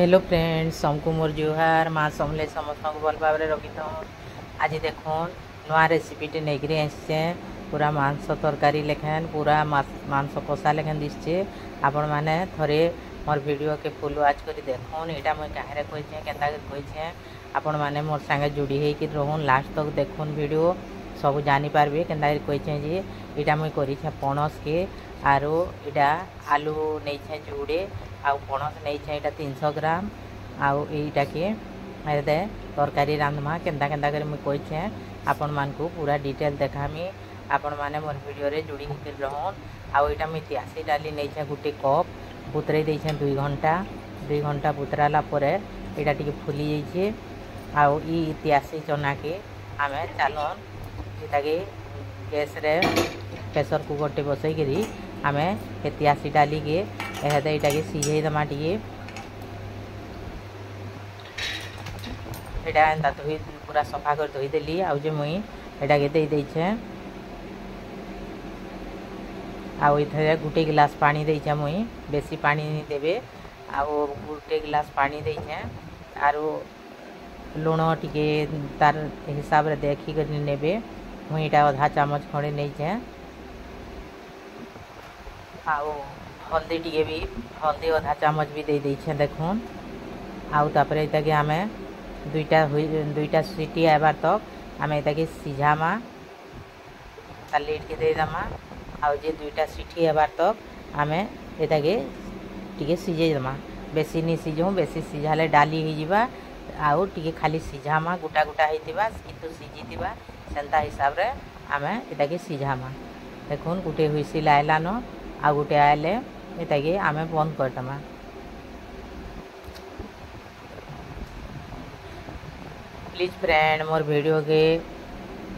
Hello friends, हमको मोर जुहार माँ समले समस्त को भल भाव रखी था। आज देख नुआ रेसिपीटे नहीं आसचे पूरा मांस तरकारी लेखेन पूरा मांस कषा लेखेन दिशे। आपण मैंने थरे मोर वीडियो के फुल वाच कर देखुन यहाँ मुझे कहे कहीचे केता कहीचे आपण मैंने मोर संगे जोड़ी होकर रोहन लास्ट तक देखुन वीडियो सब जानीपारे के कहीचे जे यहाँ मुझे करे पणस के आरो इटा आलू नहीं जुड़े आउ पणस नहीं यहाँ 300 ग्राम आउ यटा के तरकारी रांधमा केन्ता केन्ता कर मुझे कहीचे आपण मान को पूरा डिटेल देखामी। आपण मैंने मोर वीडियो रे जोड़ी होकर रहन आउ यहाँ मुझे 83 डाली नहीं गोटे कप बुतरे 2 घंटा बुतराला यहाँ टी फुली जाइए आउ 83 चना के आम चलन ये गैस रे प्रेसर कुकर टे बसईकरी आम 83 डाली के यहाँ के सीझेदमा टे यहाँ धोई पूरा सफा कर धोईदेली आउ मुई यहाँ के देछे आउ इधर गोटे गिलास पानी देछे मुई बेसी पानी नहीं देवे आउ गोटे गिलास पानी देछे आरो लुण टिके तार हिसाब रे देखी कर नेबे मुई इटा आधा चामच खड़े नहीं आउ हल्दी टिके भी हल्दी आधा चामच भी दे देछे देखुन आउ तापरे इता के आमे दुईटा सीटी आबार तक आमे इता के सिझामा लिड के दे दमा आउ जे दुईटा सीटी आबार तक आमे इता के टिके सिझे दमा बेसी नहीं सिझो बेसी सिझाले डाली हो जावा आउ टिके खाली सिझामा गोटा गोटा होइतिबा किंतु सिझीतिबा सेंता हिसाब रे आमे इता के सिझामा देखुन गोटे हुइसिल आइलान आ गोटे आइले इता के आमे बंद कर दमा। प्लीज फ्रेंड मोर वीडियो के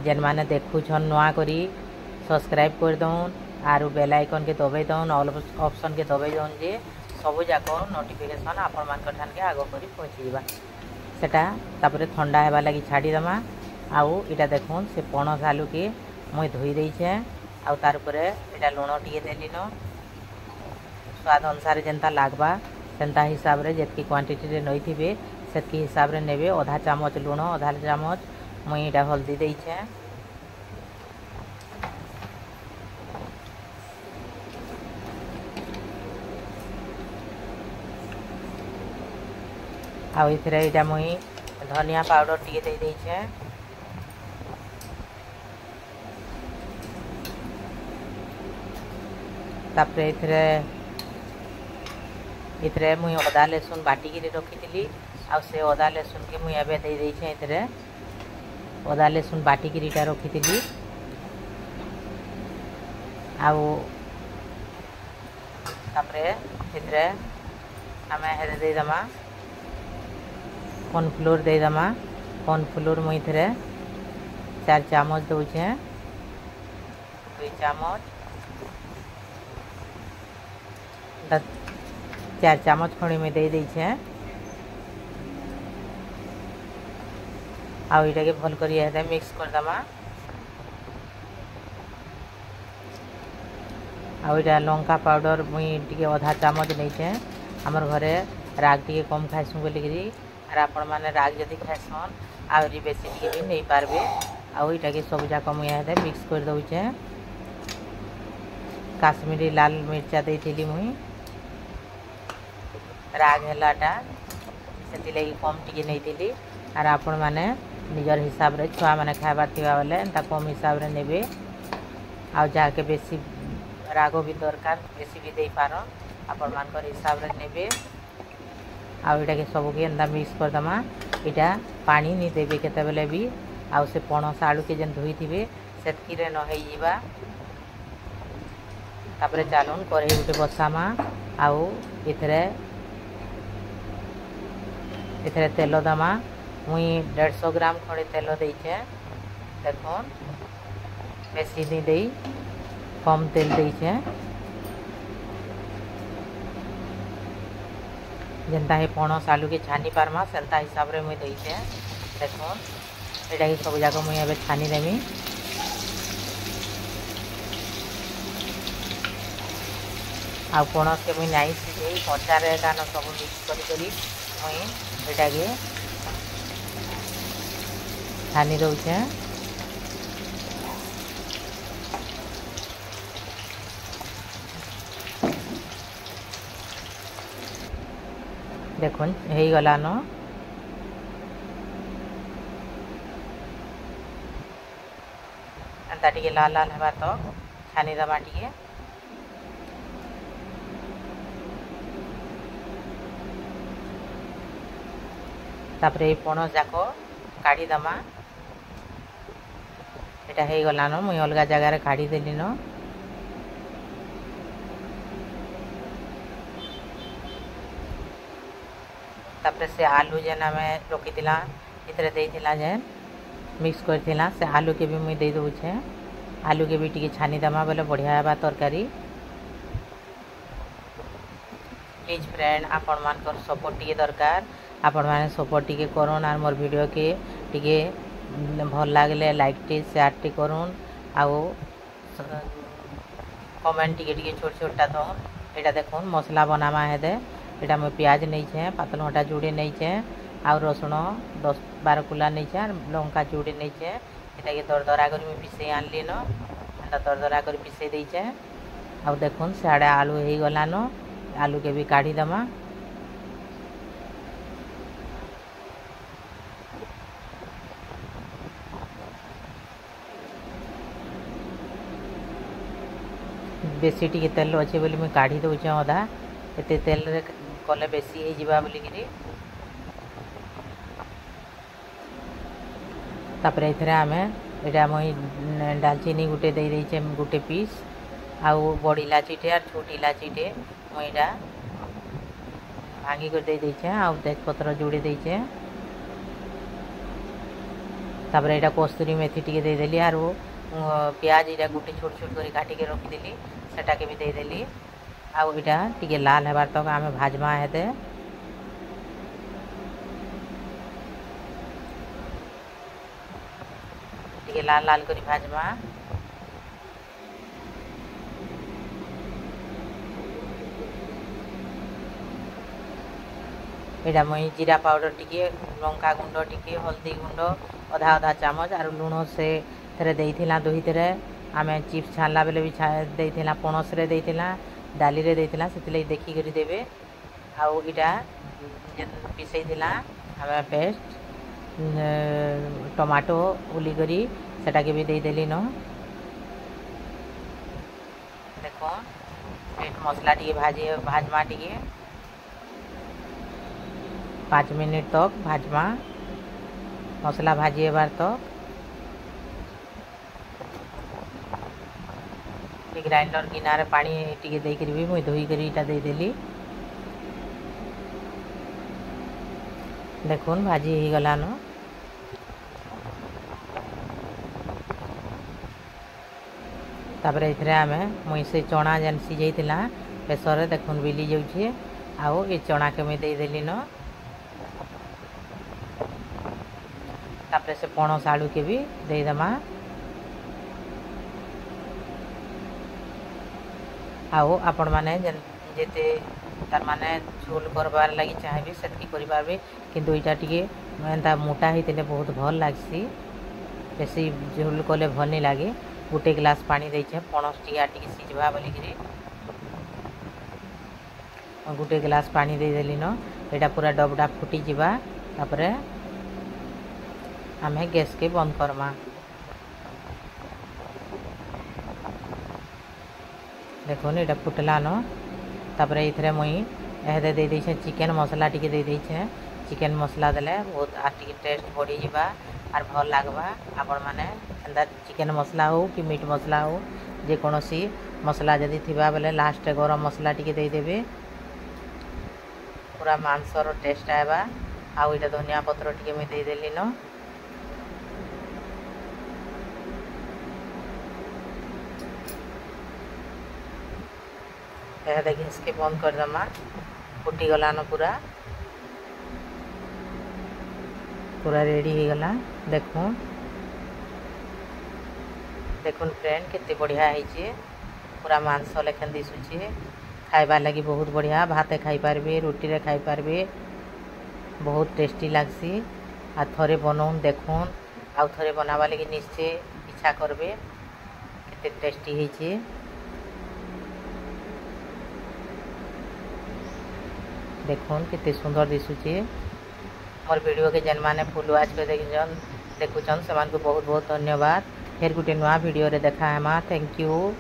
जेन माने देखुछन नुआ करी सब्सक्राइब कर दउन आरु बेल आइकन के दबाई दउन ऑल ऑप्शन के दबाई दउन जे सबू जाक नोटिफिकेशन आपण मान ठान के आगो करी पहुँची जावा सेटा तापरे ठंडा हेबा लगी छाड़ी दमा आउ इटा देखुन से पणस आलू के मुई धोई देछे आउ तार उपरे इटा लुण टिके देली न स्वाद अनुसार जेनता लागबा सेंता हिसाब रे जेतकी क्वांटिटी रे नई थिबे सेतकी हिसाब रे नेबे आधा चामच लुण आधा चामच मुई इटा हल्दी देछे आउ इथरे इटा मुई धनिया पाउडर टिके दे देछे तापरे इथरे मुई अदा लहसुन बाटिकी रखी आउ से अदा लहसुन के मुई एबे दे देछे इथरे अदा लहसुन बाटिकी रखी आउ तापरे इथरे आमे हेदे दे दमा कॉर्नफ्लोर दे दमा कॉर्नफ्लोर मुई इथरे 4 चामच दउछे 2 चामच 4 चामच खड़ी में दे देछे आउ इटा के भल करी हेदे मिक्स कर दमा आउ इटा लंका पाउडर मुई टिके आधा चामच नहींचे हमर घरे राग टिके कम खाइसु बोलिकी आर आपण माने राग जदि खाइसन आउरी बेसी टिके भी नहीं पारबे आउ इटा के सब जाक मुई हेदे मिक्स कर दउछे काश्मीरी लाल मिर्चा देथिली मुई राग हेलाटा से लगी कम टिके नहीं थी आर आपण माने निजर हिसाब रे छुआ माने खाइबार थिबा बेले एंता कम हिसाब रे नेबे आउ जाके बेसी राग भी दरकार बेसी भी दे पारो आपण मान कर हिसाब रे नेबे आउ इटा के सब के एंता मिक्स कर दमा इटा पानी नहीं देबे केते बेले भी आउ से पणस आलू के जेन धोई थिबे सेतकी रे न होई जीवा तापरे चालून कढ़ई गुटे बसामा आउ इथरे तेल दमा मुई 150 ग्राम खड़े तेल देछे देखुन बेसी नहीं दे कम तेल देछे जेनता हे पणस आलू के छानी पारमा सेंता हिसाब रे मुई देछे देखुन एटा के सब जाक मुई एबे छानी देमी आ पणस के मुई नाई सिझे कचारे कान सब मिक्स करी मुई एटा के छानी दउछे। देखुन हो गलान एंता टिके लाल लाल हेबा तो छानी दमा टिके। तापरे ए पणस जाक काढ़ी दमा। एटा हो गलान मुई अलगा जगार काढ़ी देली न। तापरे से आलू जेन आम रखीला इतरे देइथिला जेन मिक्स करथिला से आलू के भी मुई दे दउछे। आलू के भी टिके छानी दमा बोले बढ़िया हेबा तरकारी। प्लीज फ्रेंड आपण मानकर सपोर्ट टिके दरकार। आपण माने सपोर्ट टिके करूँ और मोर वीडियो के टिके भल लागले लाइक टी शेयर टी करूँ आउ कमेंट टिके टिके छोट छोटा दो। एटा देखुन मसला बनामा है दे। एटा मैं प्याज नहीं छे पातल घंटा जोड़े नहीं छे आ रसुण 10-12 कुला नहीं छे लंका जोड़े नहीं छे। एटा के दरदरा कर मैं पिसे आनली न एटा दरदरा कर पिसे दै छे। आ देखुन साड़े आलू हो गलान आलू के भी काढ़ी दमा। बेसी टिके तेल अच्छे बोली मुझे काढ़ी दउछे अधा एते तेल रे कले बेसी हो जिबा बोली कि। तापरे इथरे आमे एटा मुई दालचीनी गुटे दे देइछे गुटे पीस आउ बड़ी इलाचीटे और छोटी इलाचीटे मुई एटा भांगी कर दे देइछे आउ तेजपत्र जोड़ी देइछे। तापरे एटा कस्तूरी मेथी टिके दे देली आर प्याज एटा गुटे छोट छोट कर काटी के रखी देली सेटा के भी दे देली। आउ एटा टिके लाल हेबार तक आमे भाजमा हेते। टिके लाल लाल करी भाजमा। एटा मुई जीरा पाउडर टिके लंका गुंड टिके हल्दी गुंड आधा आधा चामच और लुण से थरे देइथिला दोही थरे आमे चिप्स छानला बेले भी देइथिला पणस रे देइथिला डाली रे देइथिला सेतिले देखि करी देबे। आउ इटा जे पिसई थिला आमे पेस्ट टमाटो उली करी सेटा के भी दे देली न। देखो पेट मसला टिके भाजमा टिके 5 मिनट तक भाजमा मसला भाजी बार तक। ग्राइंडर गिनारे पानी टिके दे करी भी मुई धोई करी इटा दे देली। देखुन भाजी ही गलान। तापरे इथरे आमे मुई से चना जेन सिझेइथिला प्रेसर रे देखुन बिली जाउछे आउ ए चना के मुई दे देली न। तापरे से पणस आलू के भी दे दमा। आउ आपण माने जेते तार माने झोल करबार लगी चाहेबे सेतकी करि पारबे किंतु इटा टिके एंता मोटा हितले बहुत भल लागसी। बेसी झोल कले भल नहीं लागे। गोटे ग्लास पानी देइछे पणस टिया टिके सिझबा बोली कि गोटे ग्लास पानी दे देली न। एटा पूरा डबडा फुटी जिबा तापरे आमे गैस के बंद करमा। देखो एटा फुटला न। तापरे इथरे मुई एहदे दे देइछे चिकन मसला टिके दे देइछे। चिकन मसला देले बहुत आ टिके टेस्ट बढ़ी जिबा आर भल लागबा। आपण माने एंदा चिकन मसला हो कि मीट मसला हो जे कोनोसी मसला जदी थिबा बेले लास्ट गरम मसला टिके दे देबे पूरा मांसर टेस्ट आएबा। आउ इटा धनिया पत्र टिके मुई दे देली न। गैस के बंद कर दमा। फुटी गलान पूरा पूरा रेडी हो गला। देखुन देखुन फ्रेंड केते बढ़िया है पूरा मांस लेखन दिशुचे खाइबार लगी बहुत बढ़िया भाते खाई पारबे रोटी रे खाई पारबे बहुत टेस्टी लागसी आ थरे बनाऊन देखून आउ थरे बनावा लगी निश्चय इच्छा करबे केते टेस्टी होइछे। देखून केते सुंदर दिसुचे। मोर वीडियो के जेन माने फुल वाच के देखुछन से बहुत बहुत धन्यवाद। फिर गुटे नुआ वीडियो रे देखा हेमा। Thank you.